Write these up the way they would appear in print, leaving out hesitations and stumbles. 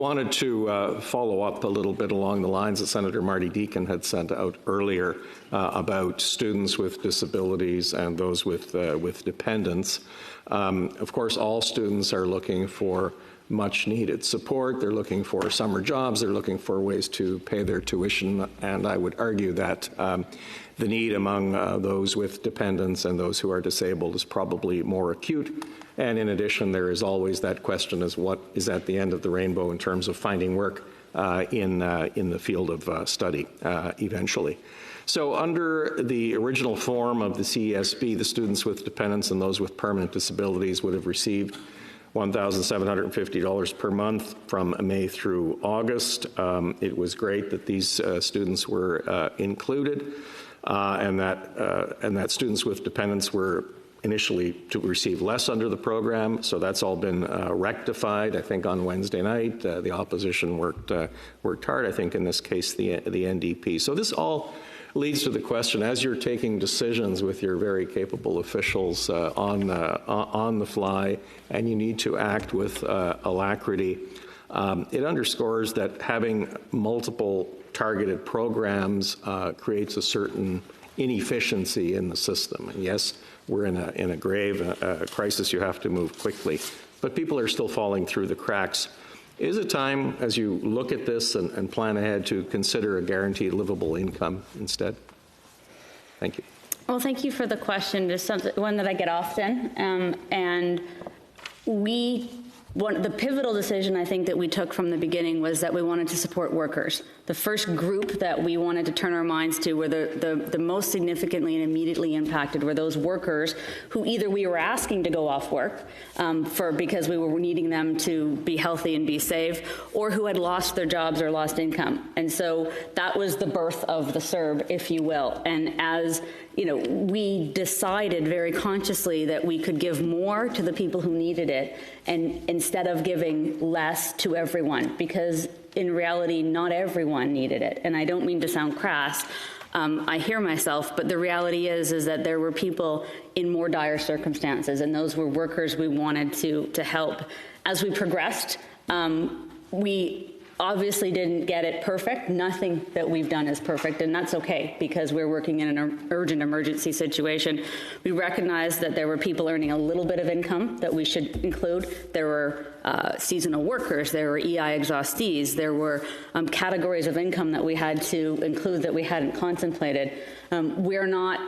Wanted to follow up a little bit along the lines that Senator Marty Deakin had sent out earlier about students with disabilities and those with dependents. Of course, all students are looking for much needed support. They're looking for summer jobs. They're looking for ways to pay their tuition. And I would argue that the need among those with dependents and those who are disabled is probably more acute. And in addition, there is always that question as what is at the end of the rainbow in terms of finding work in the field of study eventually. So under the original form of the CESB, the students with dependents and those with permanent disabilities would have received $1,750 per month from May through August. It was great that these students were included and that students with dependents were initially to receive less under the program, so that's all been rectified. I think on Wednesday night, the opposition worked hard. I think in this case, the NDP. So this all leads to the question: as you're taking decisions with your very capable officials on the fly, and you need to act with alacrity, it underscores that having multiple targeted programs creates a certain inefficiency in the system. And yes, we're in a grave crisis. You have to move quickly, but people are still falling through the cracks. Is it time, as you look at this and plan ahead, to consider a guaranteed livable income instead? Thank you. Well, thank you for the question. It's one that I get often, and the pivotal decision I think that we took from the beginning was that we wanted to support workers. The first group that we wanted to turn our minds to were the most significantly and immediately impacted were those workers who either we were asking to go off work because we were needing them to be healthy and be safe, or who had lost their jobs or lost income. And so that was the birth of the CERB, if you will. And as you know, we decided very consciously that we could give more to the people who needed it, and instead of giving less to everyone, because in reality, not everyone needed it. And I don't mean to sound crass. I hear myself, but the reality is that there were people in more dire circumstances, and those were workers we wanted to help. As we progressed, we obviously didn't get it perfect. Nothing that we've done is perfect, and that's okay because we're working in an urgent emergency situation. We recognized that there were people earning a little bit of income that we should include. There were seasonal workers, there were EI exhaustees, there were categories of income that we had to include that we hadn't contemplated. We are not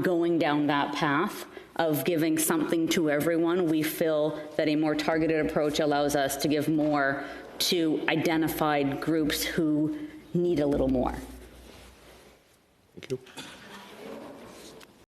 going down that path of giving something to everyone. We feel that a more targeted approach allows us to give more to identified groups who need a little more. Thank you.